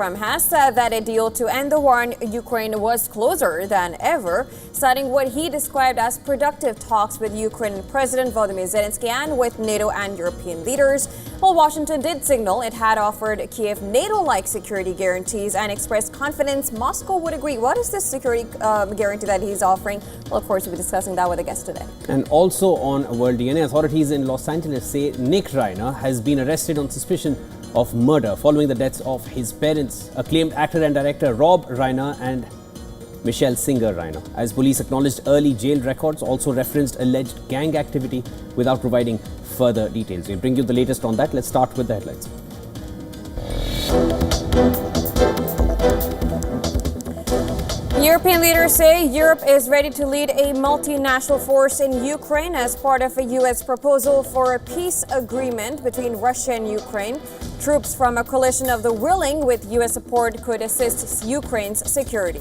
Trump has said that a deal to end the war in Ukraine was closer than ever, citing what he described as productive talks with Ukrainian President Volodymyr Zelensky and with NATO and European leaders. While Washington did signal it had offered Kiev NATO-like security guarantees and expressed confidence Moscow would agree. What is this security guarantee that he's offering? Well, of course, we'll be discussing that with a guest today. And also on World DNA, authorities in Los Angeles say Nick Reiner has been arrested on suspicion of murder following the deaths of his parents, acclaimed actor and director Rob Reiner and Michelle Singer Reiner. As police acknowledged, early jail records also referenced alleged gang activity without providing further details. We'll bring you the latest on that. Let's start with the headlines. European leaders say Europe is ready to lead a multinational force in Ukraine as part of a U.S. proposal for a peace agreement between Russia and Ukraine. Troops from a coalition of the willing with U.S. support could assist Ukraine's security.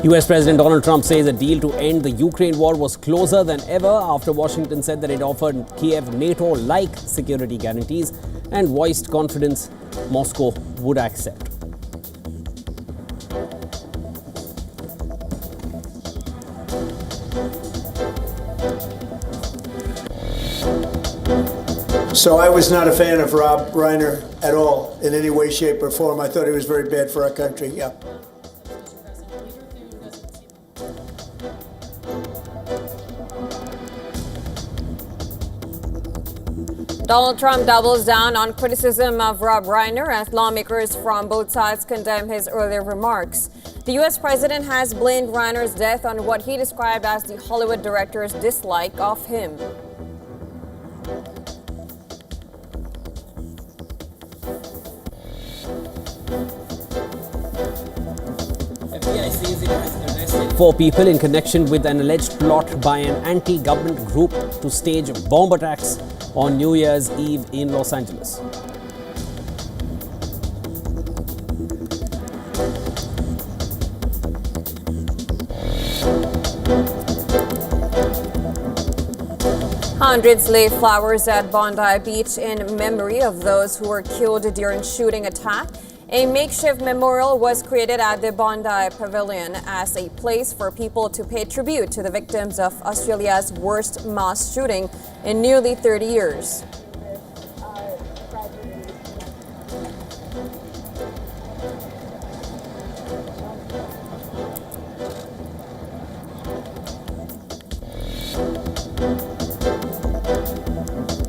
US President Donald Trump says a deal to end the Ukraine war was closer than ever after Washington said that it offered Kiev NATO-like security guarantees and voiced confidence Moscow would accept. So I was not a fan of Rob Reiner at all in any way, shape, or form. I thought he was very bad for our country, yeah. Donald Trump doubles down on criticism of Rob Reiner as lawmakers from both sides condemn his earlier remarks. The U.S. president has blamed Reiner's death on what he described as the Hollywood director's dislike of him. FBI says it has arrested 4 people in connection with an alleged plot by an anti-government group to stage bomb attacks on New Year's Eve in Los Angeles. Hundreds lay flowers at Bondi Beach in memory of those who were killed during shooting attack. A makeshift memorial was created at the Bondi Pavilion as a place for people to pay tribute to the victims of Australia's worst mass shooting in nearly 30 years.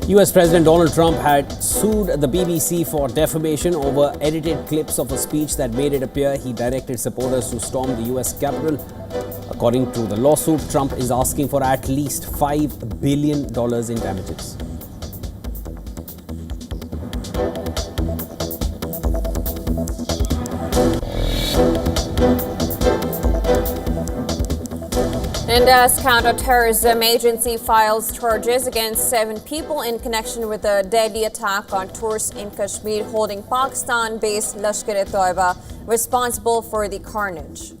US President Donald Trump had sued the BBC for defamation over edited clips of a speech that made it appear he directed supporters to storm the US Capitol. According to the lawsuit, Trump is asking for at least $5 billion in damages. And as counterterrorism agency files charges against 7 people in connection with a deadly attack on tourists in Kashmir holding Pakistan-based Lashkar-e-Toiba responsible for the carnage.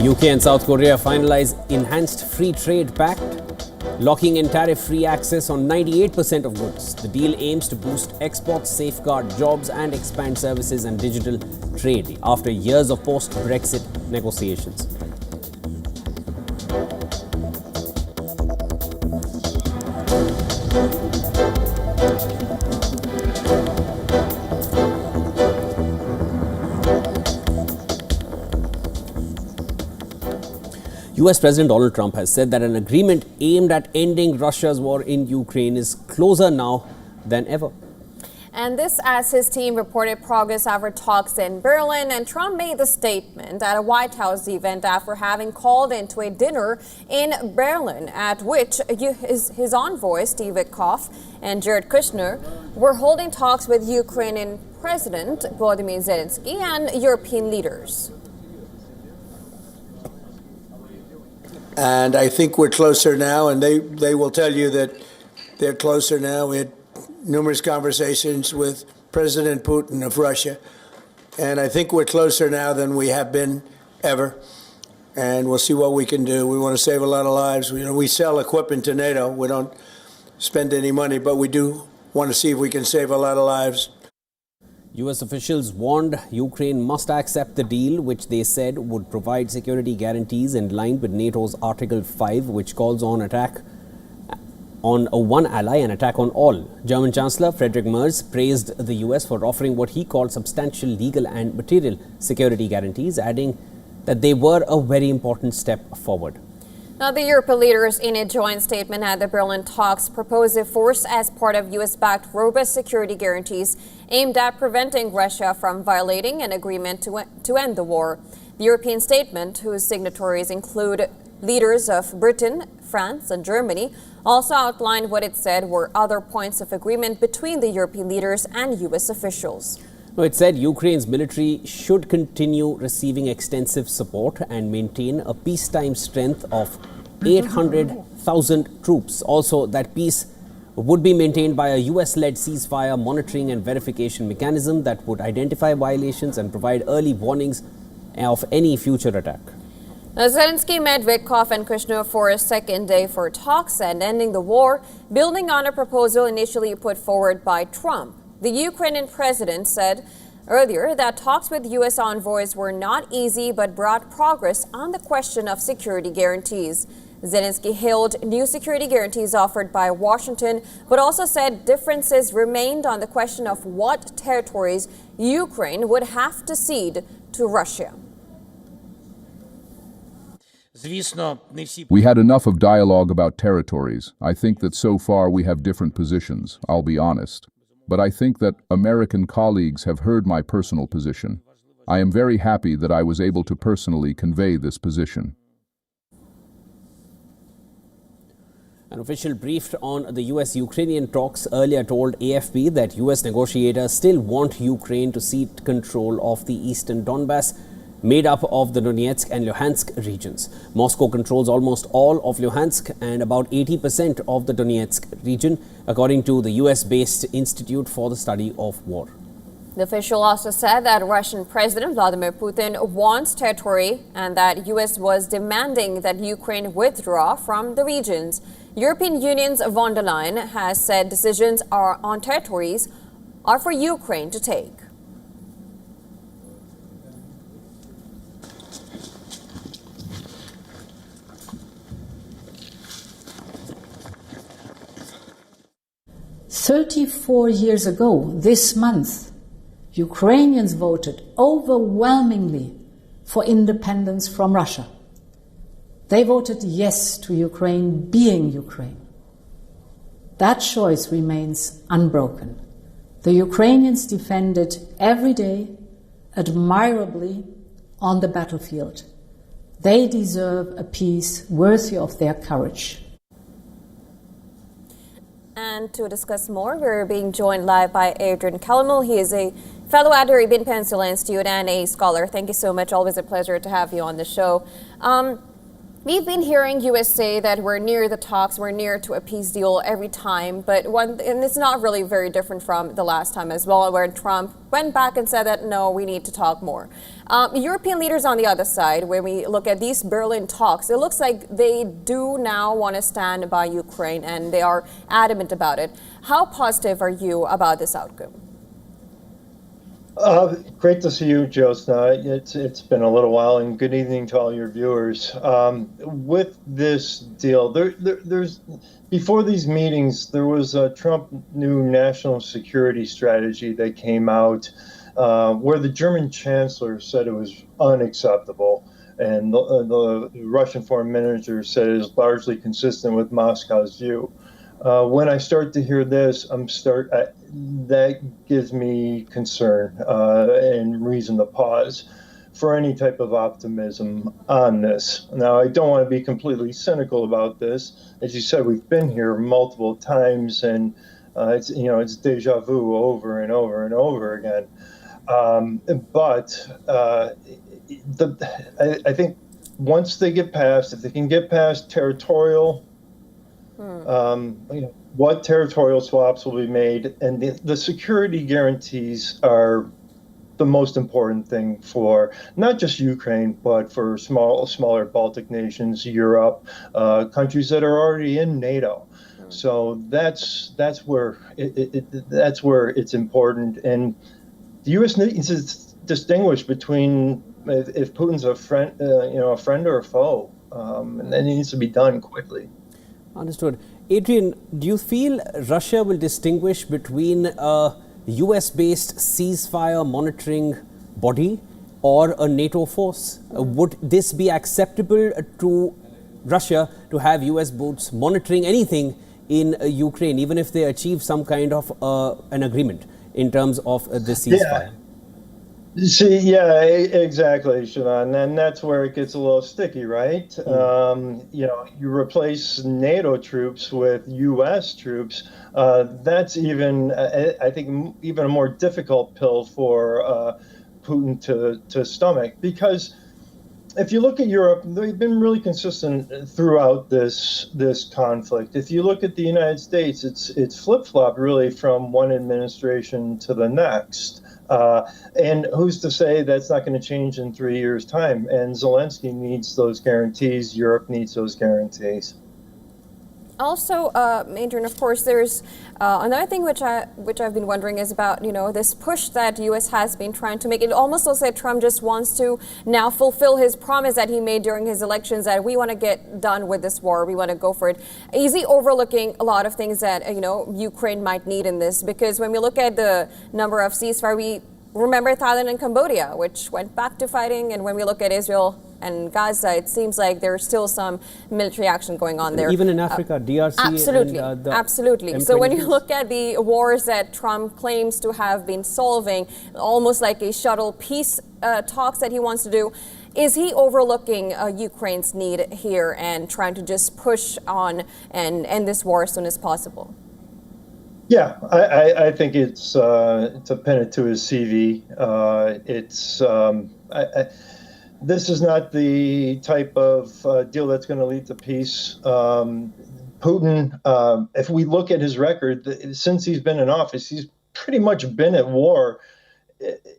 UK and South Korea finalize enhanced free trade pact, locking in tariff-free access on 98% of goods. The deal aims to boost exports, safeguard jobs and expand services and digital trade after years of post-Brexit negotiations. US President Donald Trump has said that an agreement aimed at ending Russia's war in Ukraine is closer now than ever. And this as his team reported progress over talks in Berlin, and Trump made the statement at a White House event after having called into a dinner in Berlin at which his envoys Steve Witkoff and Jared Kushner were holding talks with Ukrainian President Volodymyr Zelensky and European leaders. And I think we're closer now, and they will tell you that they're closer now. We had numerous conversations with President Putin of Russia, and I think we're closer now than we have been ever. And we'll see what we can do. We want to save a lot of lives. We sell equipment to NATO. We don't spend any money, but we do want to see if we can save a lot of lives. US officials warned Ukraine must accept the deal, which they said would provide security guarantees in line with NATO's Article 5, which calls on attack on one ally and attack on all. German Chancellor Friedrich Merz praised the US for offering what he called substantial legal and material security guarantees, adding that they were a very important step forward. Now, the European leaders in a joint statement at the Berlin talks proposed a force as part of U.S.-backed robust security guarantees aimed at preventing Russia from violating an agreement to end the war. The European statement, whose signatories include leaders of Britain, France and Germany, also outlined what it said were other points of agreement between the European leaders and U.S. officials. It said Ukraine's military should continue receiving extensive support and maintain a peacetime strength of 800,000 troops. Also, that peace would be maintained by a US-led ceasefire monitoring and verification mechanism that would identify violations and provide early warnings of any future attack. Now, Zelensky met Witkoff and Kushner for a second day for talks and ending the war, building on a proposal initially put forward by Trump. The Ukrainian president said earlier that talks with U.S. envoys were not easy but brought progress on the question of security guarantees. Zelensky hailed new security guarantees offered by Washington, but also said differences remained on the question of what territories Ukraine would have to cede to Russia. We had enough of dialogue about territories. I think that so far we have different positions, I'll be honest. But I think that American colleagues have heard my personal position. I am very happy that I was able to personally convey this position. An official briefed on the US-Ukrainian talks earlier told AFP that US negotiators still want Ukraine to cede control of the eastern Donbass, made up of the Donetsk and Luhansk regions. Moscow controls almost all of Luhansk and about 80% of the Donetsk region, according to the US-based Institute for the Study of War. The official also said that Russian President Vladimir Putin wants territory and that US was demanding that Ukraine withdraw from the regions. European Union's von der Leyen has said decisions on territories are for Ukraine to take. "34 years ago, this month, Ukrainians voted overwhelmingly for independence from Russia. They voted yes to Ukraine being Ukraine. That choice remains unbroken. The Ukrainians defended every day, admirably, on the battlefield. They deserve a peace worthy of their courage." And to discuss more, we're being joined live by Adrian Calamil. He is a fellow at the Arabian Peninsula Institute and a scholar. Thank you so much. Always a pleasure to have you on the show. We've been hearing US say that we're near the talks, we're near to a peace deal every time, and it's not really very different from the last time as well, where Trump went back and said that, no, we need to talk more. European leaders on the other side, when we look at these Berlin talks, it looks like they do now want to stand by Ukraine and they are adamant about it. How positive are you about this outcome? Great to see you, Josna. It's been a little while, and good evening to all your viewers. With this deal, there's before these meetings, there was a Trump new national security strategy that came out where the German chancellor said it was unacceptable, and the Russian foreign minister said it is largely consistent with Moscow's view. When I start to hear this, that gives me concern and reason to pause for any type of optimism on this. Now, I don't want to be completely cynical about this. As you said, we've been here multiple times, and it's deja vu over and over and over again. I think once they get past, if they can get past territorial, what territorial swaps will be made, and the security guarantees are the most important thing for not just Ukraine, but for smaller Baltic nations, Europe, countries that are already in NATO. So that's where that's where it's important, and the U.S. needs to distinguish between if Putin's a friend, a friend or a foe, and that needs to be done quickly. Understood. Adrian, do you feel Russia will distinguish between a US-based ceasefire monitoring body or a NATO force? Would this be acceptable to Russia to have US boats monitoring anything in Ukraine, even if they achieve some kind of an agreement in terms of the ceasefire? See, yeah, exactly, Siobhan, and that's where it gets a little sticky, right? You replace NATO troops with U.S. troops. That's even, I think, even a more difficult pill for Putin to stomach, because if you look at Europe, they've been really consistent throughout this conflict. If you look at the United States, it's flip-flopped really from one administration to the next. And who's to say that's not going to change in 3 years' time? And Zelensky needs those guarantees. Europe needs those guarantees. Also, Adrian, of course, there's another thing which I've been wondering is about, this push that the U.S. has been trying to make. It almost looks like Trump just wants to now fulfill his promise that he made during his elections that we want to get done with this war. We want to go for it. Is he overlooking a lot of things that, Ukraine might need in this? Because when we look at the number of ceasefire, we remember Thailand and Cambodia, which went back to fighting. And when we look at Israel and Gaza, it seems like there's still some military action going on there. Even in Africa, DRC. Absolutely, and, absolutely. So when you look at the wars that Trump claims to have been solving, almost like a shuttle peace talks that he wants to do, is he overlooking Ukraine's need here and trying to just push on and end this war as soon as possible? Yeah, I think it's to pin it to his CV. This is not the type of deal that's going to lead to peace. Putin, if we look at his record, since he's been in office, he's pretty much been at war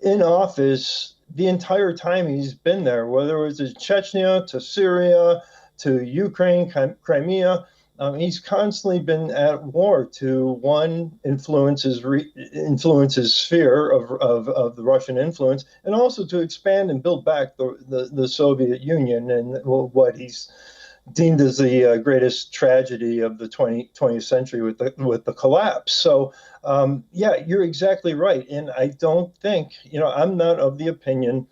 in office the entire time he's been there, whether it was to Chechnya, to Syria, to Ukraine, Crimea. He's constantly been at war to, one, influence his sphere of the Russian influence, and also to expand and build back the Soviet Union and what he's deemed as the greatest tragedy of the 20th century with the collapse. So, yeah, you're exactly right. And I don't think, I'm not of the opinion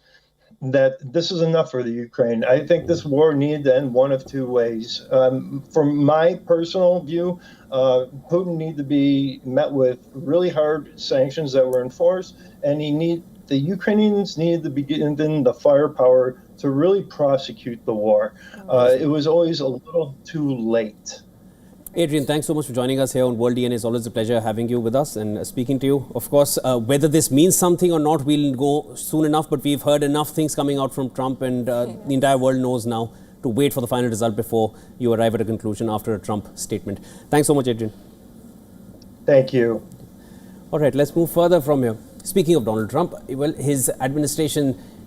that this is enough for the Ukraine. I think this war needed to end one of two ways. From my personal view, Putin needed to be met with really hard sanctions that were enforced, and the Ukrainians needed to be given the firepower to really prosecute the war. It was always a little too late. Adrian, thanks so much for joining us here on World DNA. It's always a pleasure having you with us and speaking to you. Of course, whether this means something or not, we'll go soon enough, but we've heard enough things coming out from Trump, and the entire world knows now to wait for the final result before you arrive at a conclusion after a Trump statement. Thanks so much, Adrian. Thank you. All right, let's move further from here. Speaking of Donald Trump, well,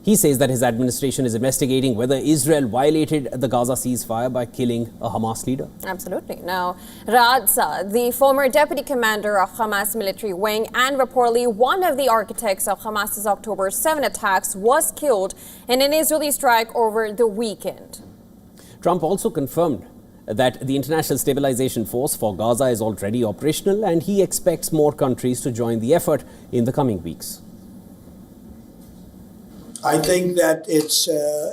he says that his administration is investigating whether Israel violated the Gaza ceasefire by killing a Hamas leader. Absolutely. Now, Raad, the former deputy commander of Hamas military wing and reportedly one of the architects of Hamas's October 7 attacks, was killed in an Israeli strike over the weekend. Trump also confirmed that the International Stabilization Force for Gaza is already operational, and he expects more countries to join the effort in the coming weeks. I think that it's,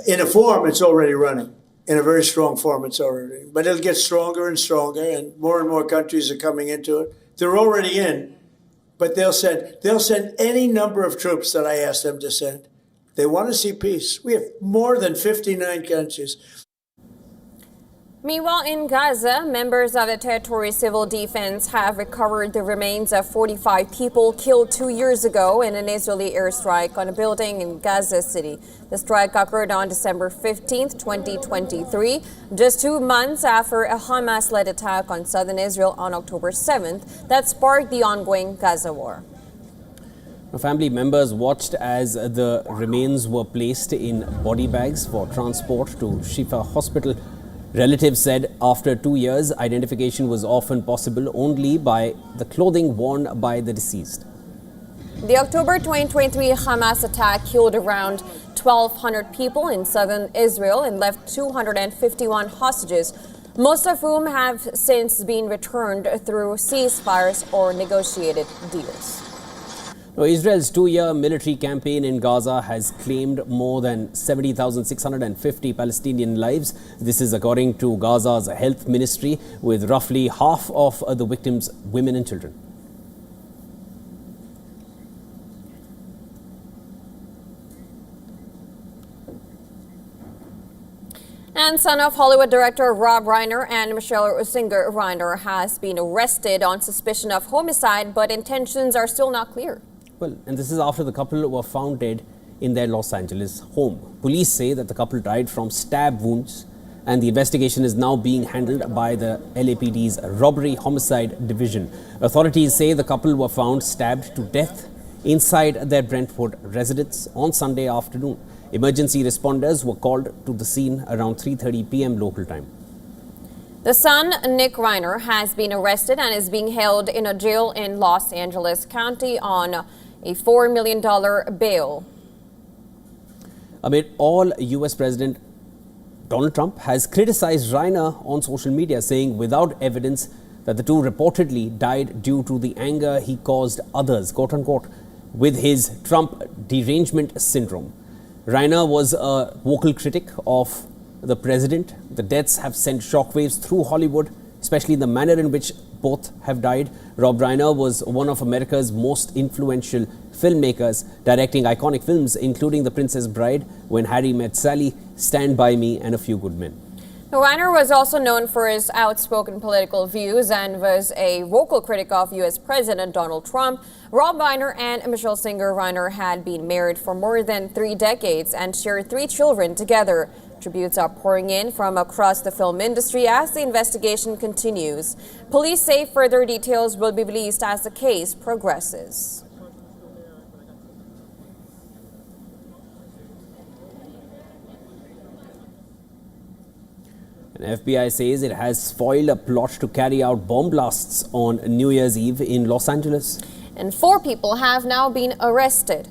in a form, it's already running. In a very strong form, it's already. But it'll get stronger and stronger, and more countries are coming into it. They're already in, but they'll send any number of troops that I ask them to send. They want to see peace. We have more than 59 countries. Meanwhile, in Gaza, members of the territory's civil defense have recovered the remains of 45 people killed 2 years ago in an Israeli airstrike on a building in Gaza City. The strike occurred on December 15, 2023, just 2 months after a Hamas-led attack on southern Israel on October 7th that sparked the ongoing Gaza war. Family members watched as the remains were placed in body bags for transport to Shifa Hospital. Relatives said after 2 years, identification was often possible only by the clothing worn by the deceased. The October 2023 Hamas attack killed around 1,200 people in southern Israel and left 251 hostages, most of whom have since been returned through ceasefires or negotiated deals. Israel's 2-year military campaign in Gaza has claimed more than 70,650 Palestinian lives. This is according to Gaza's health ministry, with roughly half of the victims women and children. And son of Hollywood director Rob Reiner and Michelle singer Reiner has been arrested on suspicion of homicide, but intentions are still not clear. Well, and this is after the couple were found dead in their Los Angeles home. Police say that the couple died from stab wounds, and the investigation is now being handled by the LAPD's Robbery Homicide Division. Authorities say the couple were found stabbed to death inside their Brentwood residence on Sunday afternoon. Emergency responders were called to the scene around 3:30 p.m. local time. The son, Nick Reiner, has been arrested and is being held in a jail in Los Angeles County on a $4 million bail. Amid all, U.S. President Donald Trump has criticized Reiner on social media, saying without evidence that the two reportedly died due to the anger he caused others, quote unquote, with his Trump derangement syndrome. Reiner was a vocal critic of the president. The deaths have sent shockwaves through Hollywood, especially in the manner in which both have died. Rob Reiner was one of America's most influential filmmakers, directing iconic films including The Princess Bride, When Harry Met Sally, Stand By Me, and A Few Good Men. Reiner was also known for his outspoken political views and was a vocal critic of U.S. President Donald Trump. Rob Reiner and Michelle Singer Reiner had been married for more than 3 decades and shared 3 children together. Tributes are pouring in from across the film industry as the investigation continues. Police say further details will be released as the case progresses. And FBI says it has foiled a plot to carry out bomb blasts on New Year's Eve in Los Angeles. And 4 people have now been arrested.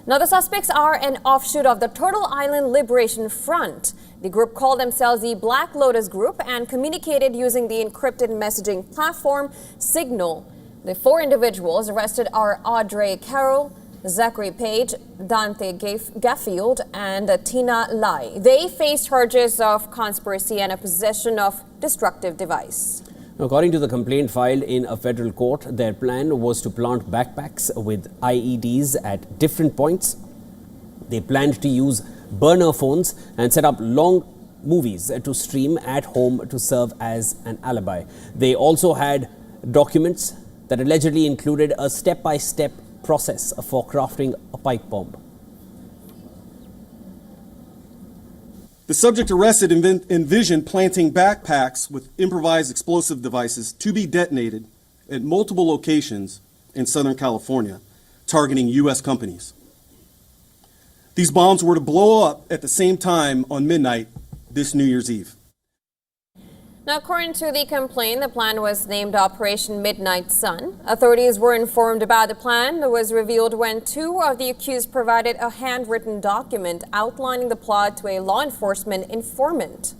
Now, the suspects are an offshoot of the Turtle Island Liberation Front. The group called themselves the Black Lotus Group and communicated using the encrypted messaging platform Signal. The 4 individuals arrested are Audrey Carroll, Zachary Page, Dante Gaffield, and Tina Lai. They face charges of conspiracy and a possession of destructive device. According to the complaint filed in a federal court, their plan was to plant backpacks with IEDs at different points. They planned to use burner phones and set up long movies to stream at home to serve as an alibi. They also had documents that allegedly included a step-by-step process for crafting a pipe bomb. The subject arrested envisioned planting backpacks with improvised explosive devices to be detonated at multiple locations in Southern California, targeting U.S. companies. These bombs were to blow up at the same time on midnight this New Year's Eve. Now, according to the complaint, the plan was named Operation Midnight Sun. Authorities were informed about the plan that was revealed when 2 of the accused provided a handwritten document outlining the plot to a law enforcement informant.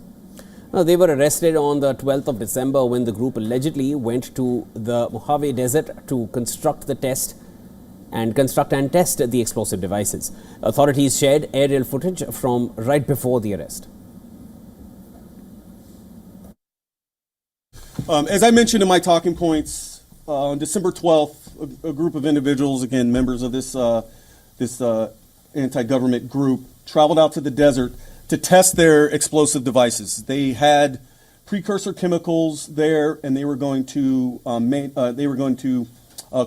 Now, they were arrested on the 12th of December when the group allegedly went to the Mojave Desert to construct and test the explosive devices. Authorities shared aerial footage from right before the arrest. As I mentioned in my talking points, on December 12th, a group of individuals, again, members of this anti-government group, traveled out to the desert to test their explosive devices. They had precursor chemicals there, and they were going to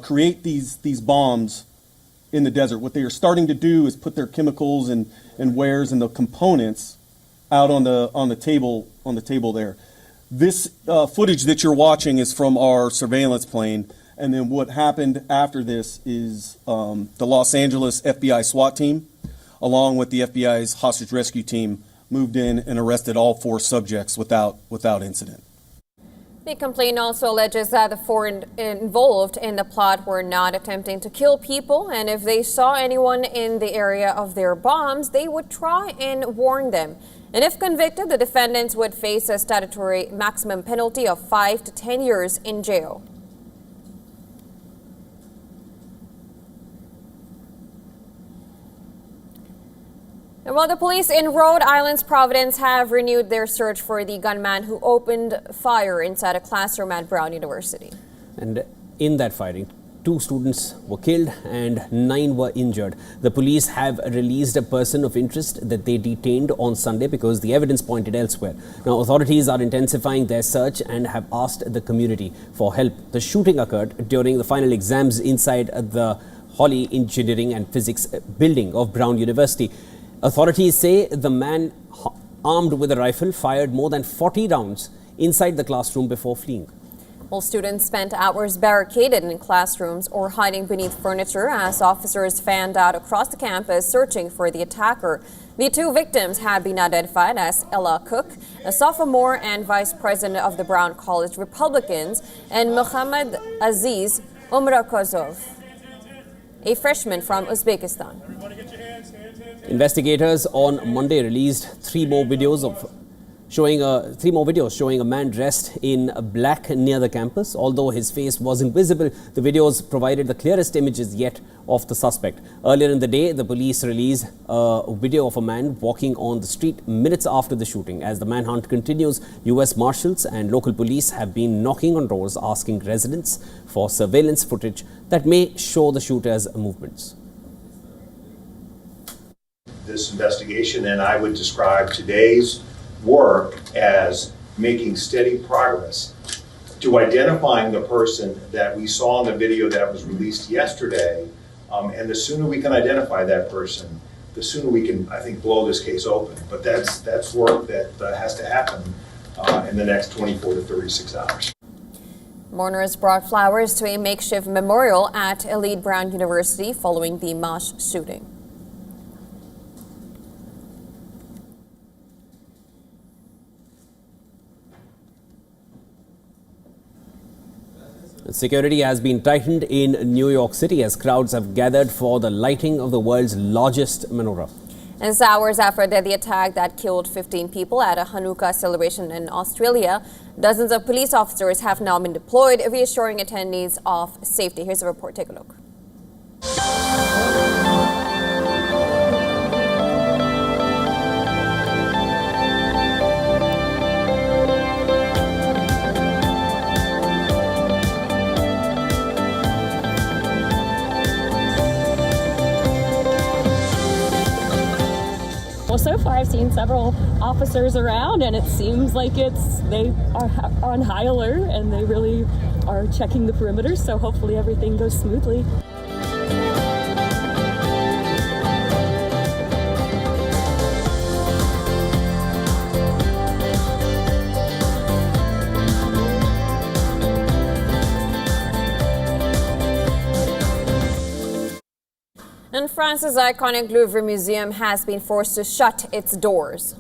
create these bombs in the desert. What they are starting to do is put their chemicals and wares and the components out on the table there. This footage that you're watching is from our surveillance plane, and then what happened after this is the Los Angeles FBI SWAT team, along with the FBI's hostage rescue team, moved in and arrested all 4 subjects without incident. The complaint also alleges that the 4 involved in the plot were not attempting to kill people, and if they saw anyone in the area of their bombs, they would try and warn them. And if convicted, the defendants would face a statutory maximum penalty of 5 to 10 years in jail. And while the police in Rhode Island's Providence have renewed their search for the gunman who opened fire inside a classroom at Brown University. And in that firing, 2 students were killed and 9 were injured. The police have released a person of interest that they detained on Sunday because the evidence pointed elsewhere. Now, authorities are intensifying their search and have asked the community for help. The shooting occurred during the final exams inside the Holly Engineering and Physics building of Brown University. Authorities say the man armed with a rifle fired more than 40 rounds inside the classroom before fleeing. Well, students spent hours barricaded in classrooms or hiding beneath furniture as officers fanned out across the campus searching for the attacker. The 2 victims have been identified as Ella Cook, a sophomore and vice president of the Brown College Republicans, and Mohammad Aziz Umrakozov, a freshman from Uzbekistan. Investigators on Monday released 3 more videos showing a man dressed in black near the campus. Although his face wasn't visible, the videos provided the clearest images yet of the suspect. Earlier in the day, the police released a video of a man walking on the street minutes after the shooting. As the manhunt continues, U.S. Marshals and local police have been knocking on doors asking residents for surveillance footage that may show the shooter's movements. This investigation, and I would describe today's work as making steady progress to identifying the person that we saw in the video that was released yesterday. And the sooner we can identify that person, the sooner we can, I think, blow this case open. But that's work that has to happen in the next 24 to 36 hours. Mourners brought flowers to a makeshift memorial at Elite Brown University following the mosque shooting. Security has been tightened in New York City as crowds have gathered for the lighting of the world's largest menorah. And it's hours after the attack that killed 15 people at a Hanukkah celebration in Australia, dozens of police officers have now been deployed, reassuring attendees of safety. Here's a report. Take a look. Well, so far I've seen several officers around, and it seems like they are on high alert and they really are checking the perimeters, so hopefully everything goes smoothly. And France's iconic Louvre Museum has been forced to shut its doors.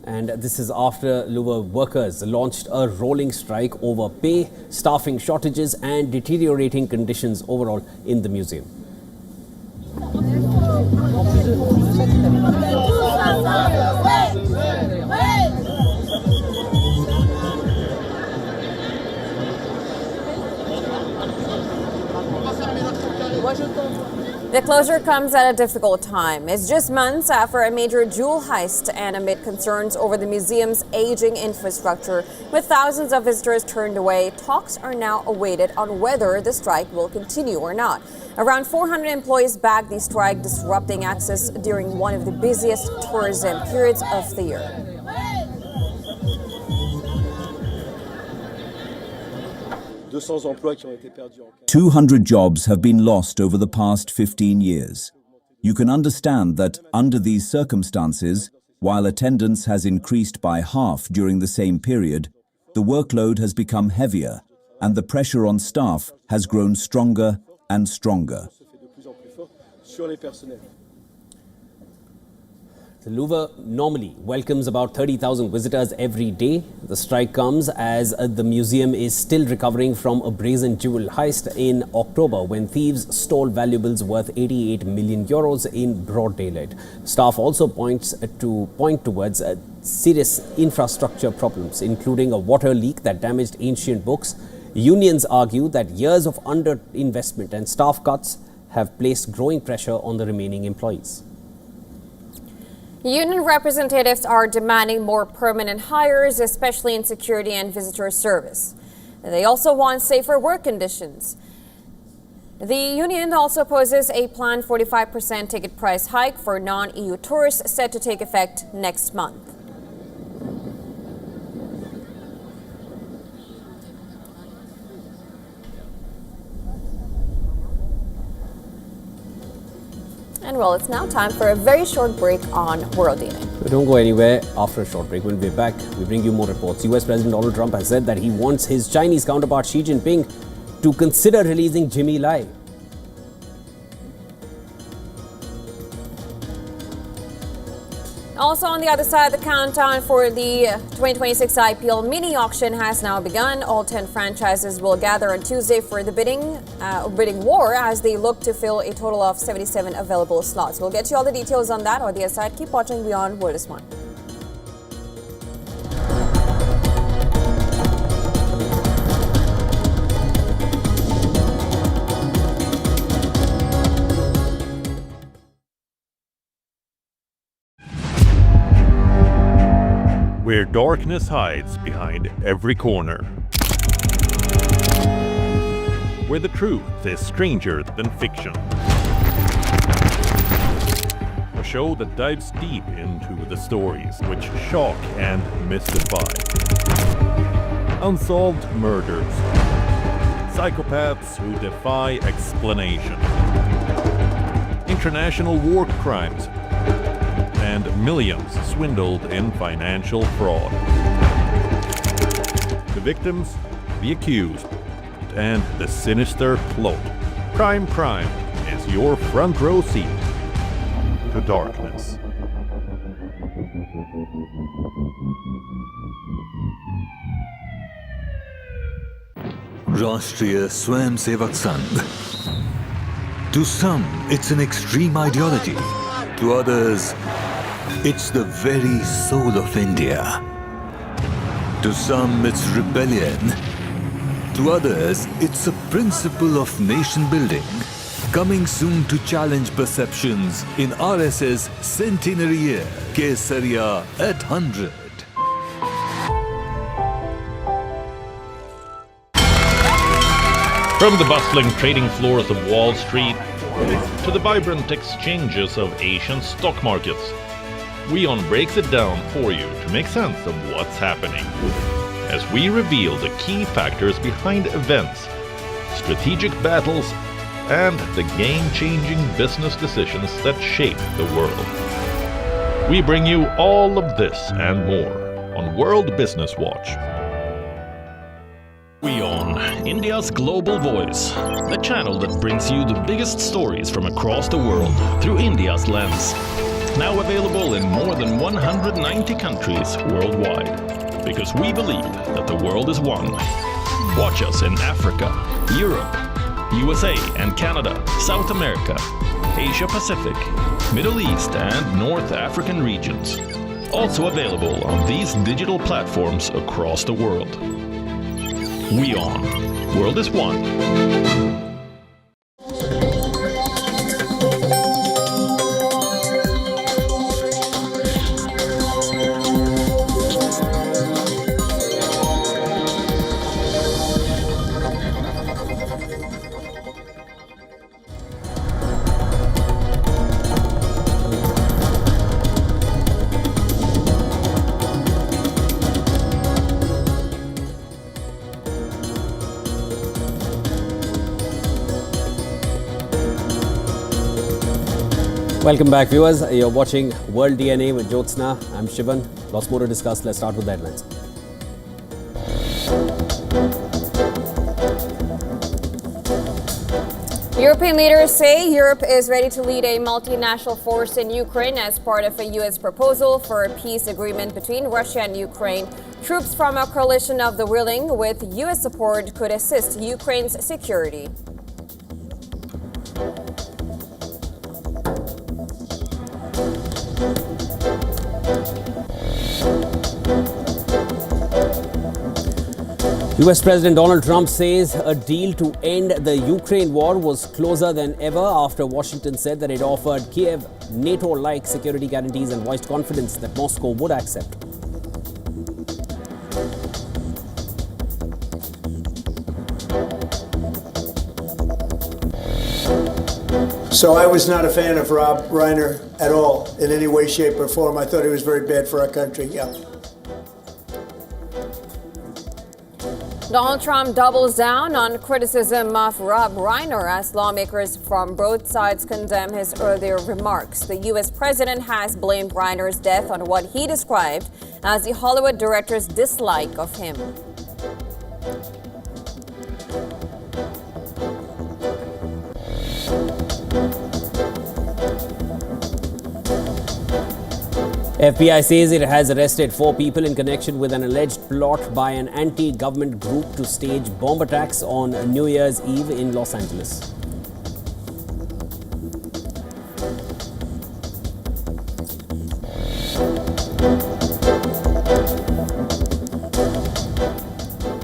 And this is after Louvre workers launched a rolling strike over pay, staffing shortages and deteriorating conditions overall in the museum. The closure comes at a difficult time. It's just months after a major jewel heist and amid concerns over the museum's aging infrastructure. With thousands of visitors turned away, talks are now awaited on whether the strike will continue or not. Around 400 employees backed the strike, disrupting access during one of the busiest tourism periods of the year. 200 jobs have been lost over the past 15 years. You can understand that under these circumstances, while attendance has increased by half during the same period, the workload has become heavier and the pressure on staff has grown stronger and stronger. The Louvre normally welcomes about 30,000 visitors every day. The strike comes as the museum is still recovering from a brazen jewel heist in October when thieves stole valuables worth 88 million euros in broad daylight. Staff also point towards serious infrastructure problems, including a water leak that damaged ancient books. Unions argue that years of underinvestment and staff cuts have placed growing pressure on the remaining employees. Union representatives are demanding more permanent hires, especially in security and visitor service. They also want safer work conditions. The union also opposes a planned 45% ticket price hike for non-EU tourists set to take effect next month. And well, it's now time for a very short break on World DNA. Don't go anywhere. After a short break, when we're back, we bring you more reports. US President Donald Trump has said that he wants his Chinese counterpart Xi Jinping to consider releasing Jimmy Lai. Also on the other side, the countdown for the 2026 IPL mini auction has now begun. All 10 franchises will gather on Tuesday for the bidding war as they look to fill a total of 77 available slots. We'll get you all the details on that on the other side. Keep watching WION World is One. Where darkness hides behind every corner. Where the truth is stranger than fiction. A show that dives deep into the stories which shock and mystify. Unsolved murders. Psychopaths who defy explanation. International war crimes. And millions swindled in financial fraud. The victims, the accused, and the sinister plot. Crime is your front row seat to darkness. Rashtriya Swayamsevak Sangh. To some, it's an extreme ideology. To others, it's the very soul of India. To some, it's rebellion. To others, it's a principle of nation building. Coming soon to challenge perceptions in RS's centenary year, Kesariya at 100. From the bustling trading floors of Wall Street to the vibrant exchanges of Asian stock markets, WION breaks it down for you to make sense of what's happening. As we reveal the key factors behind events, strategic battles, and the game-changing business decisions that shape the world. We bring you all of this and more on World Business Watch. WION, India's global voice, the channel that brings you the biggest stories from across the world through India's lens. Now available in more than 190 countries worldwide. Because we believe that the world is one. Watch us in Africa, Europe, USA and Canada, South America, Asia Pacific, Middle East and North African regions. Also available on these digital platforms across the world. WION. World is one. Welcome back, viewers. You're watching World DNA with Jyotsna. I'm Shivan. Lots more to discuss. Let's start with the headlines. European leaders say Europe is ready to lead a multinational force in Ukraine as part of a U.S. proposal for a peace agreement between Russia and Ukraine. Troops from a coalition of the willing with U.S. support could assist Ukraine's security. US President Donald Trump says a deal to end the Ukraine war was closer than ever after Washington said that it offered Kiev NATO-like security guarantees and voiced confidence that Moscow would accept. So I was not a fan of Rob Reiner at all in any way, shape, or form. I thought he was very bad for our country. Yeah. Donald Trump doubles down on criticism of Rob Reiner as lawmakers from both sides condemn his earlier remarks. The U.S. president has blamed Reiner's death on what he described as the Hollywood director's dislike of him. FBI says it has arrested 4 people in connection with an alleged plot by an anti-government group to stage bomb attacks on New Year's Eve in Los Angeles.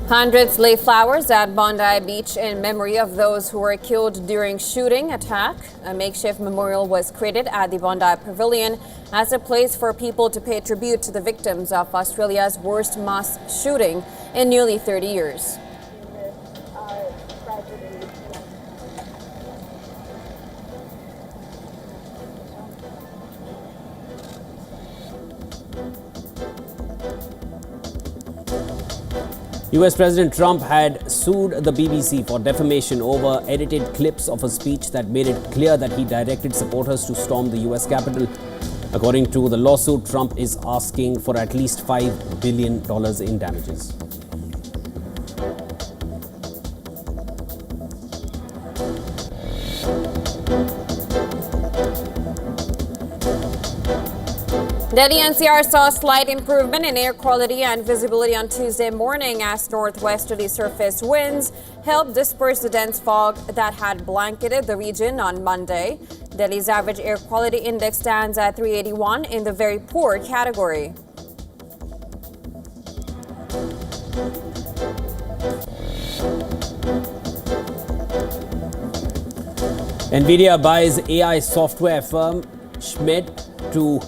Hundreds lay flowers at Bondi Beach in memory of those who were killed during shooting attack. A makeshift memorial was created at the Bondi Pavilion as a place for people to pay tribute to the victims of Australia's worst mass shooting in nearly 30 years. US President Trump had sued the BBC for defamation over edited clips of a speech that made it clear that he directed supporters to storm the US Capitol. According to the lawsuit, Trump is asking for at least $5 billion in damages. Delhi NCR saw slight improvement in air quality and visibility on Tuesday morning as northwesterly surface winds helped disperse the dense fog that had blanketed the region on Monday. Delhi's average air quality index stands at 381 in the very poor category. NVIDIA buys AI software firm Schmed to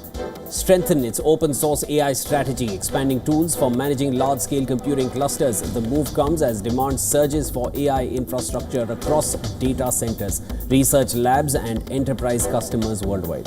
strengthen its open source AI strategy, expanding tools for managing large-scale computing clusters. The move comes as demand surges for AI infrastructure across data centers, research labs, and enterprise customers worldwide.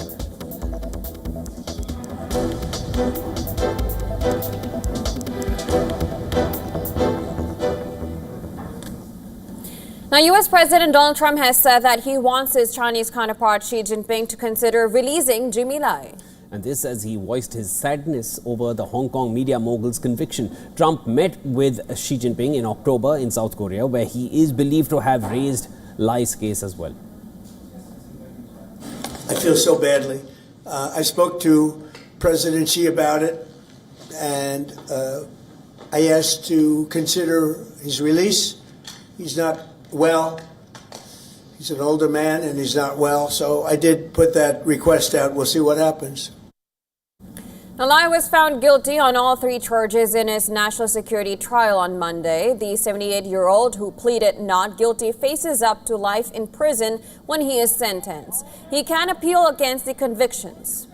Now, U.S. President Donald Trump has said that he wants his Chinese counterpart Xi Jinping to consider releasing Jimmy Lai. And this as he voiced his sadness over the Hong Kong media mogul's conviction. Trump met with Xi Jinping in October in South Korea, where he is believed to have raised Lai's case as well. I feel so badly. I spoke to President Xi about it, and I asked to consider his release. He's not well. He's an older man, and he's not well. So I did put that request out. We'll see what happens. Now, Lai was found guilty on all 3 charges in his national security trial on Monday. The 78-year-old who pleaded not guilty faces up to life in prison when he is sentenced. He can appeal against the convictions.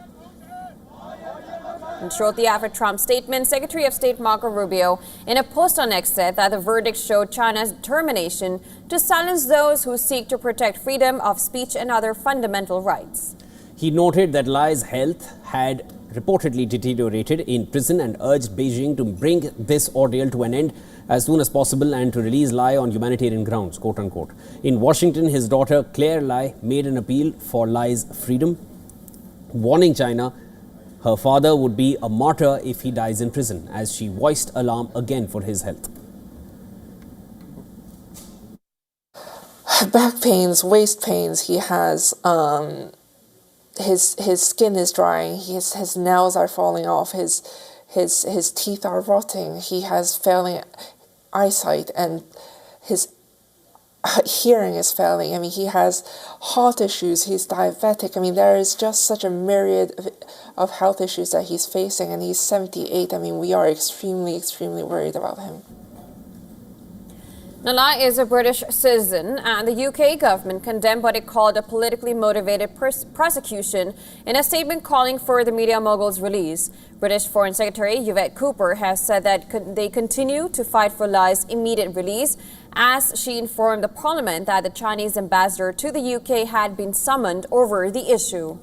And shortly after Trump's statement, Secretary of State Marco Rubio, in a post on X, said that the verdict showed China's determination to silence those who seek to protect freedom of speech and other fundamental rights. He noted that Lai's health had reportedly deteriorated in prison and urged Beijing to bring this ordeal to an end as soon as possible and to release Lai on humanitarian grounds, quote unquote. In Washington, his daughter Claire Lai made an appeal for Lai's freedom. warning China her father would be a martyr if he dies in prison, as she voiced alarm again for his health. Back pains, waist pains. He has his skin is drying. His nails are falling off. His teeth are rotting. He has failing eyesight, and his hearing is failing. I mean, he has heart issues. He's diabetic. I mean, there is just such a myriad of health issues that he's facing, and he's 78. I mean, we are extremely, extremely worried about him. Now, Lai is a British citizen, and the UK government condemned what it called a politically motivated prosecution in a statement calling for the media mogul's release. British Foreign Secretary Yvette Cooper has said that they continue to fight for Lai's immediate release, as she informed the Parliament that the Chinese ambassador to the UK had been summoned over the issue.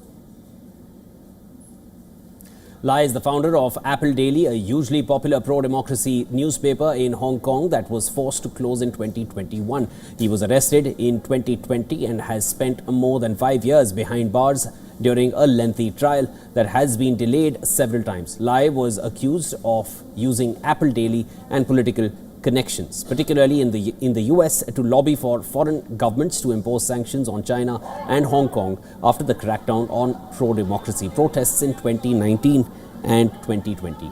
Lai is the founder of Apple Daily, a hugely popular pro-democracy newspaper in Hong Kong that was forced to close in 2021. He was arrested in 2020 and has spent more than 5 years behind bars during a lengthy trial that has been delayed several times. Lai was accused of using Apple Daily and political connections, particularly in the US, to lobby for foreign governments to impose sanctions on China and Hong Kong after the crackdown on pro-democracy protests in 2019 and 2020.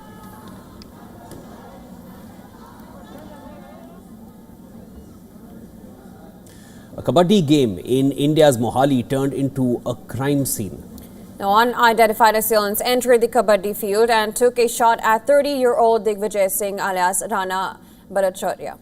A Kabbadi game in India's Mohali turned into a crime scene. Now, unidentified assailants entered the Kabbadi field and took a shot at 30-year-old Digvijay Singh alias Rana Bhattacharya.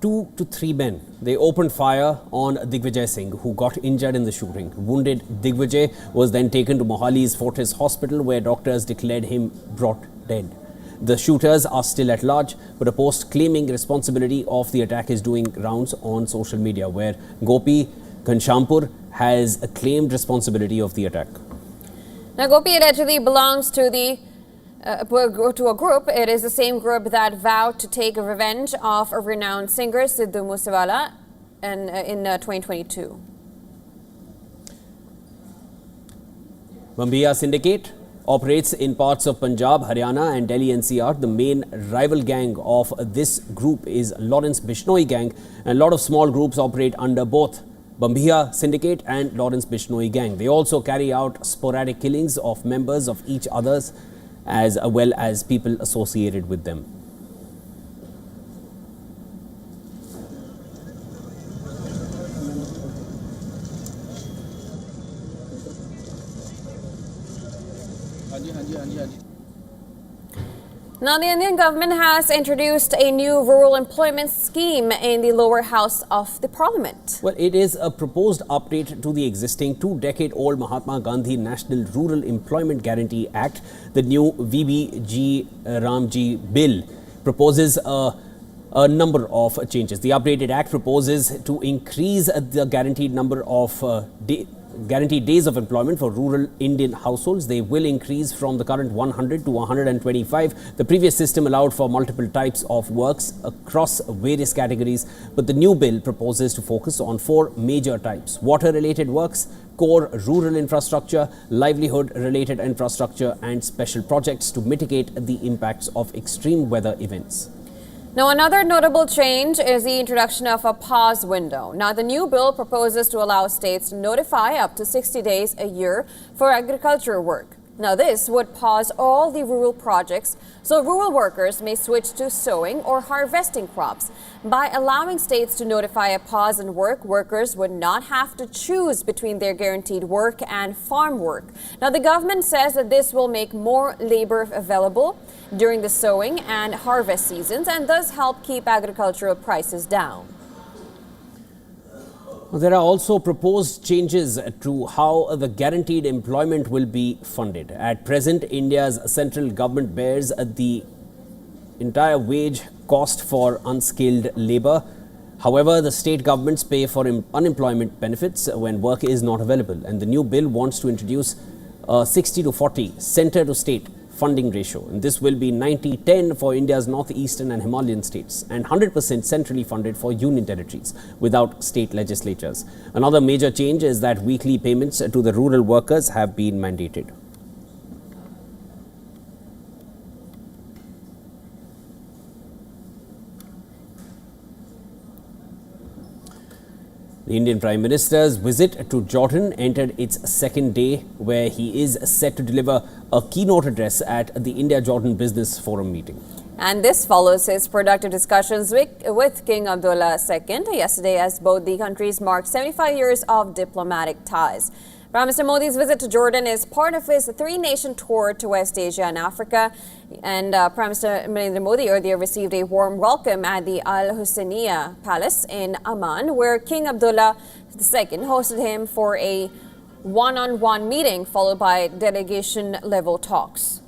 2 to 3 men, they opened fire on Digvijay Singh, who got injured in the shooting. Wounded Digvijay was then taken to Mohali's Fortis Hospital, where doctors declared him brought dead. The shooters are still at large, but a post claiming responsibility of the attack is doing rounds on social media, where Gopi Ghanshampur has claimed responsibility of the attack. Now, Gopi allegedly belongs to a group. It is the same group that vowed to take revenge of a renowned singer, Sidhu Moosewala, in 2022. Bambia Syndicate operates in parts of Punjab, Haryana and Delhi NCR. The main rival gang of this group is Lawrence Bishnoi gang, and a lot of small groups operate under both Bambia Syndicate and Lawrence Bishnoi gang. They also carry out sporadic killings of members of each other's as well as people associated with them. Now, the Indian government has introduced a new rural employment scheme in the lower house of the parliament. Well, it is a proposed update to the existing 2-decade-old Mahatma Gandhi National Rural Employment Guarantee Act. The new VBG Ramji bill proposes a number of changes. The updated act proposes to increase the guaranteed number of guaranteed days of employment for rural Indian households. They will increase from the current 100 to 125. The previous system allowed for multiple types of works across various categories, but the new bill proposes to focus on 4 major types: water-related works, core rural infrastructure, livelihood-related infrastructure, and special projects to mitigate the impacts of extreme weather events. Now, another notable change is the introduction of a pause window. Now, the new bill proposes to allow states to notify up to 60 days a year for agricultural work. Now, this would pause all the rural projects so rural workers may switch to sowing or harvesting crops. By allowing states to notify a pause in work, workers would not have to choose between their guaranteed work and farm work. Now, the government says that this will make more labor available during the sowing and harvest seasons and thus help keep agricultural prices down. There are also proposed changes to how the guaranteed employment will be funded. At present, India's central government bears the entire wage cost for unskilled labor. However, the state governments pay for unemployment benefits when work is not available. And the new bill wants to introduce a 60 to 40 center to state funding ratio. And this will be 90-10 for India's northeastern and Himalayan states and 100% centrally funded for union territories without state legislatures. Another major change is that weekly payments to the rural workers have been mandated. The Indian Prime Minister's visit to Jordan entered its second day, where he is set to deliver a keynote address at the India-Jordan Business Forum meeting. And this follows his productive discussions with King Abdullah II yesterday, as both the countries mark 75 years of diplomatic ties. Prime Minister Modi's visit to Jordan is part of his three-nation tour to West Asia and Africa. And Prime Minister Modi earlier received a warm welcome at the Al Husseiniya Palace in Amman, where King Abdullah II hosted him for a one-on-one meeting, followed by delegation-level talks.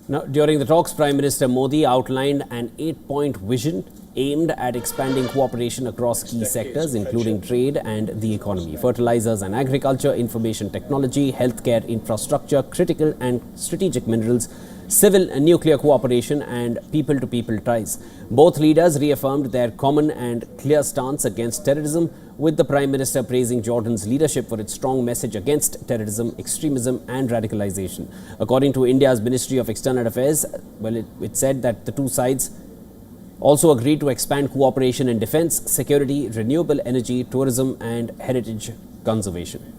Now, during the talks, Prime Minister Modi outlined an 8-point vision aimed at expanding cooperation across key sectors, including trade and the economy, fertilizers and agriculture, information technology, healthcare infrastructure, critical and strategic minerals, civil and nuclear cooperation, and people-to-people ties. Both leaders reaffirmed their common and clear stance against terrorism, with the Prime Minister praising Jordan's leadership for its strong message against terrorism, extremism and radicalization. According to India's Ministry of External Affairs, it said that the two sides also agreed to expand cooperation in defense, security, renewable energy, tourism and heritage conservation.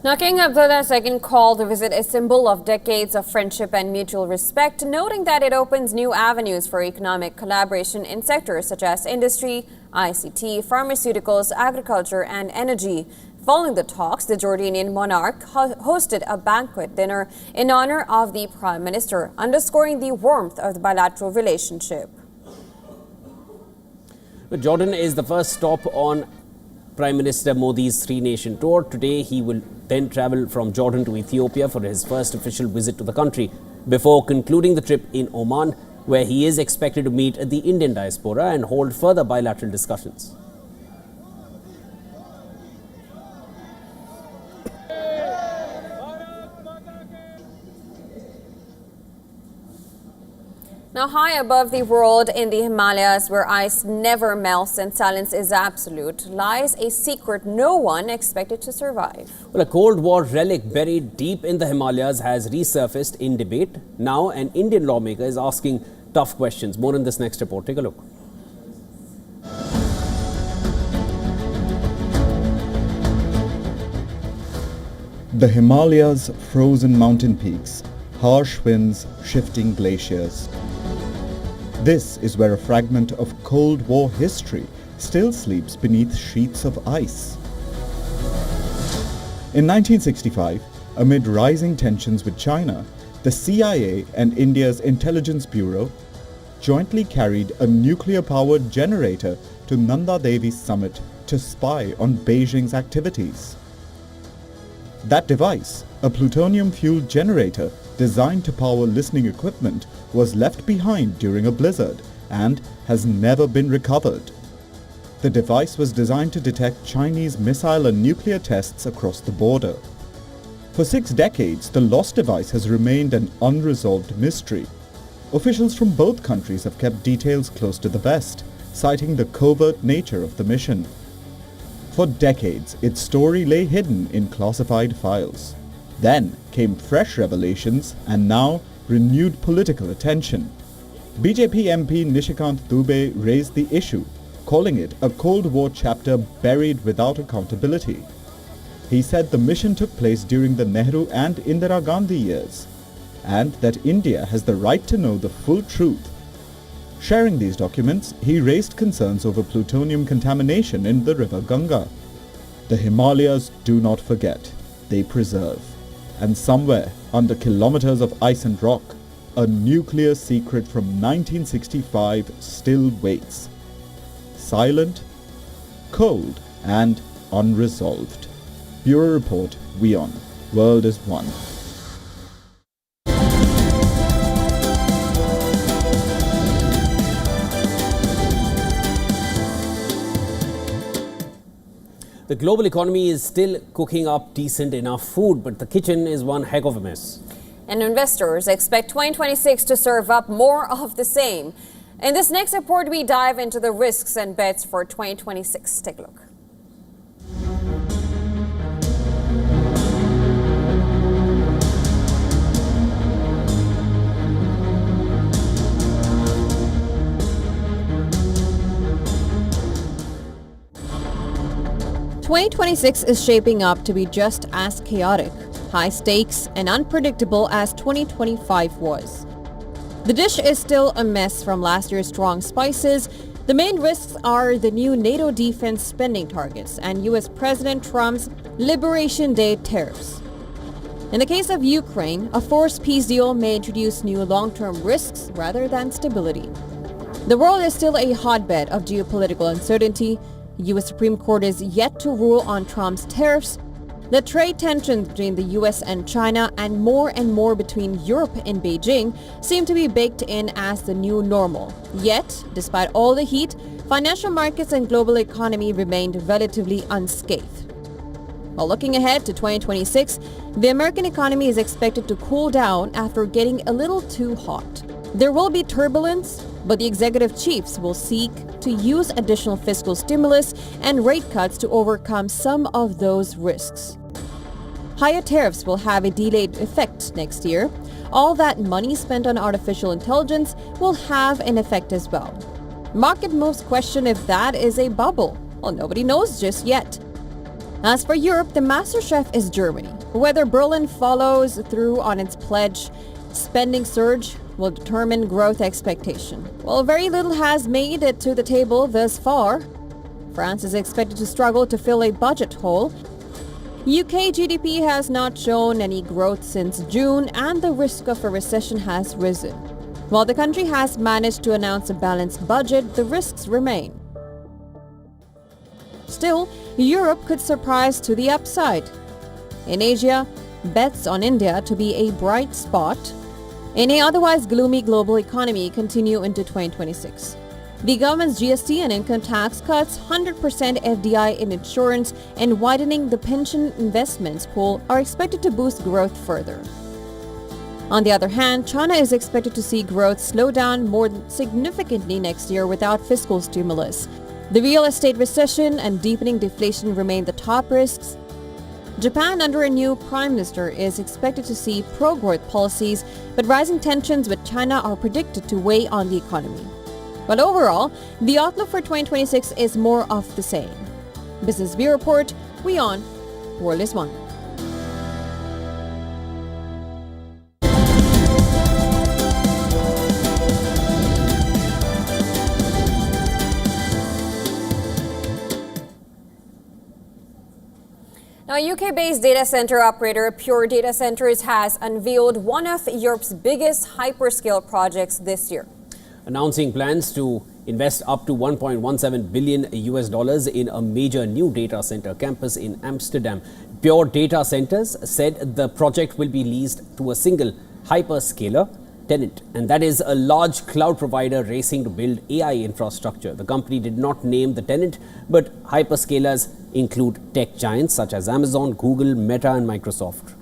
Now, King Abdullah II called the visit a symbol of decades of friendship and mutual respect, noting that it opens new avenues for economic collaboration in sectors such as industry, ICT, pharmaceuticals, agriculture and energy. Following the talks, the Jordanian monarch hosted a banquet dinner in honor of the Prime Minister, underscoring the warmth of the bilateral relationship. Jordan is the first stop on Prime Minister Modi's three-nation tour. Today, he will then travel from Jordan to Ethiopia for his first official visit to the country, before concluding the trip in Oman, where he is expected to meet the Indian diaspora and hold further bilateral discussions. Now, high above the world in the Himalayas, where ice never melts and silence is absolute, lies a secret no one expected to survive. Well, a Cold War relic buried deep in the Himalayas has resurfaced in debate. Now, an Indian lawmaker is asking tough questions. More in this next report. Take a look. The Himalayas, frozen mountain peaks, harsh winds, shifting glaciers. This is where a fragment of Cold War history still sleeps beneath sheets of ice. In 1965, amid rising tensions with China, the CIA and India's Intelligence Bureau jointly carried a nuclear-powered generator to Nanda Devi's summit to spy on Beijing's activities. That device, a plutonium-fueled generator designed to power listening equipment, was left behind during a blizzard and has never been recovered. The device was designed to detect Chinese missile and nuclear tests across the border. For 6 decades, the lost device has remained an unresolved mystery. Officials from both countries have kept details close to the vest, citing the covert nature of the mission. For decades, its story lay hidden in classified files. Then came fresh revelations and now renewed political attention. BJP MP Nishikant Dubey raised the issue, calling it a Cold War chapter buried without accountability. He said the mission took place during the Nehru and Indira Gandhi years, and that India has the right to know the full truth. Sharing these documents, he raised concerns over plutonium contamination in the river Ganga. The Himalayas do not forget, they preserve. And somewhere, under kilometers of ice and rock, a nuclear secret from 1965 still waits. Silent, cold, and unresolved. Bureau Report, WION. World is One. The global economy is still cooking up decent enough food, but the kitchen is one heck of a mess. And investors expect 2026 to serve up more of the same. In this next report, we dive into the risks and bets for 2026. Take a look. "2026 is shaping up to be just as chaotic, high stakes, and unpredictable as 2025 was. The dish is still a mess from last year's strong spices. The main risks are the new NATO defense spending targets and US President Trump's Liberation Day tariffs. In the case of Ukraine, a forced peace deal may introduce new long-term risks rather than stability. The world is still a hotbed of geopolitical uncertainty. US Supreme Court is yet to rule on Trump's tariffs. The trade tensions between the US and China and more between Europe and Beijing seem to be baked in as the new normal. Yet, despite all the heat, financial markets and global economy remained relatively unscathed. While looking ahead to 2026, the American economy is expected to cool down after getting a little too hot. There will be turbulence, but the executive chiefs will seek to use additional fiscal stimulus and rate cuts to overcome some of those risks. Higher tariffs will have a delayed effect next year. All that money spent on artificial intelligence will have an effect as well. Market moves question if that is a bubble. Well, nobody knows just yet. As for Europe, the master chef is Germany. Whether Berlin follows through on its pledge spending surge will determine growth expectation. While very little has made it to the table thus far, France is expected to struggle to fill a budget hole. UK GDP has not shown any growth since June, and the risk of a recession has risen. While the country has managed to announce a balanced budget, the risks remain. Still, Europe could surprise to the upside. In Asia, bets on India to be a bright spot in a otherwise gloomy global economy continue into 2026. The government's GST and income tax cuts, 100% FDI in insurance, and widening the pension investments pool are expected to boost growth further. On the other hand, China is expected to see growth slow down more significantly next year without fiscal stimulus. The real estate recession and deepening deflation remain the top risks. Japan, under a new prime minister, is expected to see pro-growth policies, but rising tensions with China are predicted to weigh on the economy. But overall, the outlook for 2026 is more of the same. Business Bureau Report, WION, World is One. Now, UK-based data center operator Pure Data Centers has unveiled one of Europe's biggest hyperscale projects this year, announcing plans to invest up to $1.17 billion in a major new data center campus in Amsterdam. Pure Data Centers said the project will be leased to a single hyperscaler tenant, and that is a large cloud provider racing to build AI infrastructure. The company did not name the tenant, but hyperscalers include tech giants such as Amazon, Google, Meta, and Microsoft.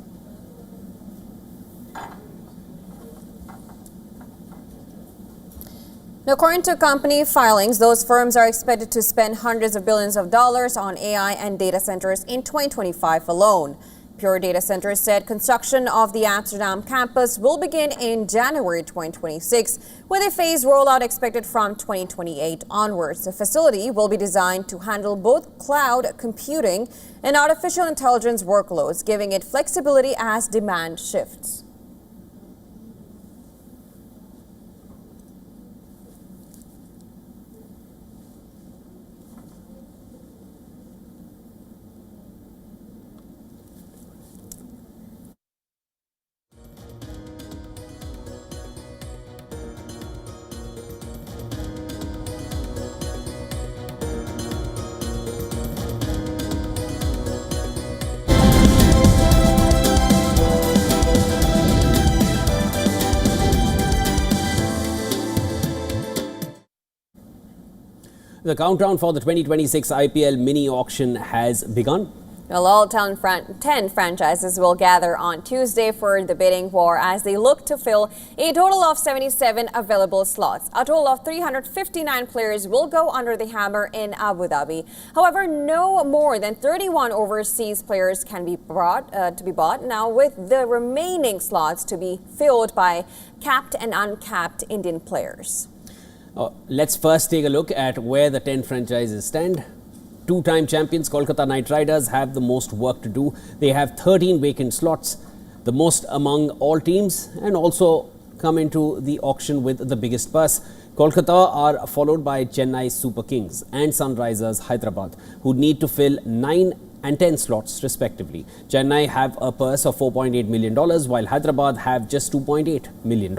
Now, according to company filings, those firms are expected to spend hundreds of billions of dollars on AI and data centers in 2025 alone. Pure Data Centers said construction of the Amsterdam campus will begin in January 2026, with a phased rollout expected from 2028 onwards. The facility will be designed to handle both cloud computing and artificial intelligence workloads, giving it flexibility as demand shifts. The countdown for the 2026 IPL mini auction has begun. Well, all 10 franchises will gather on Tuesday for the bidding war as they look to fill a total of 77 available slots. A total of 359 players will go under the hammer in Abu Dhabi. However, no more than 31 overseas players can be bought now, with the remaining slots to be filled by capped and uncapped Indian players. Let's first take a look at where the 10 franchises stand. Two-time champions Kolkata Knight Riders have the most work to do. They have 13 vacant slots, the most among all teams, and also come into the auction with the biggest purse. Kolkata are followed by Chennai Super Kings and Sunrisers Hyderabad, who need to fill 9 and 10 slots respectively. Chennai have a purse of $4.8 million, while Hyderabad have just $2.8 million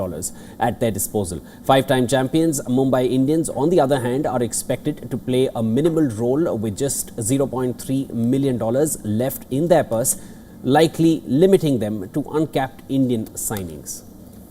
at their disposal. Five-time champions Mumbai Indians, on the other hand, are expected to play a minimal role with just $0.3 million left in their purse, likely limiting them to uncapped Indian signings.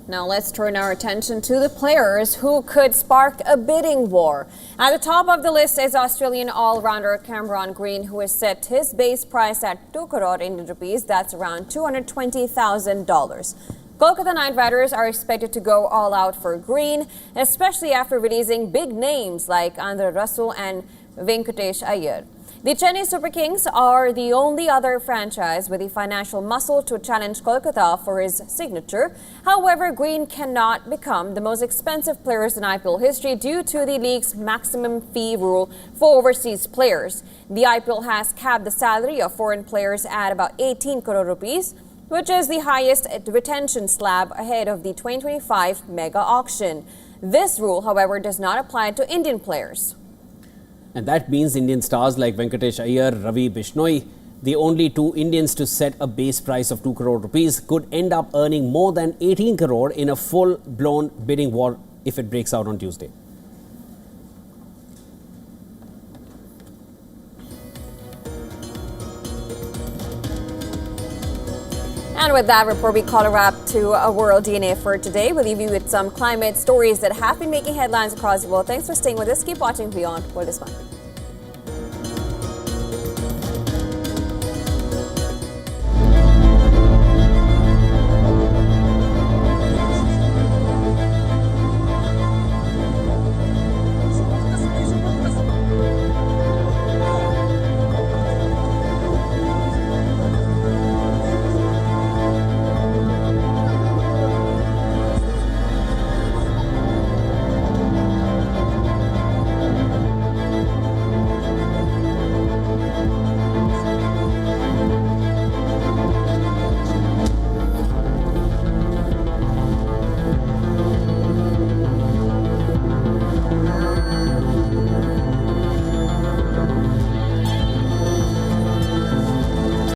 Now let's turn our attention to the players who could spark a bidding war. At the top of the list is Australian all-rounder Cameron Green, who has set his base price at 2 crore Indian rupees. That's around $220,000. Kolkata Knight Riders are expected to go all out for Green, especially after releasing big names like Andre Russell and Venkatesh Iyer. The Chennai Super Kings are the only other franchise with the financial muscle to challenge Kolkata for his signature. However, Green cannot become the most expensive players in IPL history due to the league's maximum fee rule for overseas players. The IPL has capped the salary of foreign players at about 18 crore rupees, which is the highest retention slab ahead of the 2025 mega auction. This rule, however, does not apply to Indian players. And that means Indian stars like Venkatesh Iyer, Ravi Bishnoi, the only two Indians to set a base price of 2 crore rupees, could end up earning more than 18 crore in a full-blown bidding war if it breaks out on Tuesday. And with that report, we call a wrap to a World DNA for today. We'll leave you with some climate stories that have been making headlines across the world. Thanks for staying with us. Keep watching WION World this month.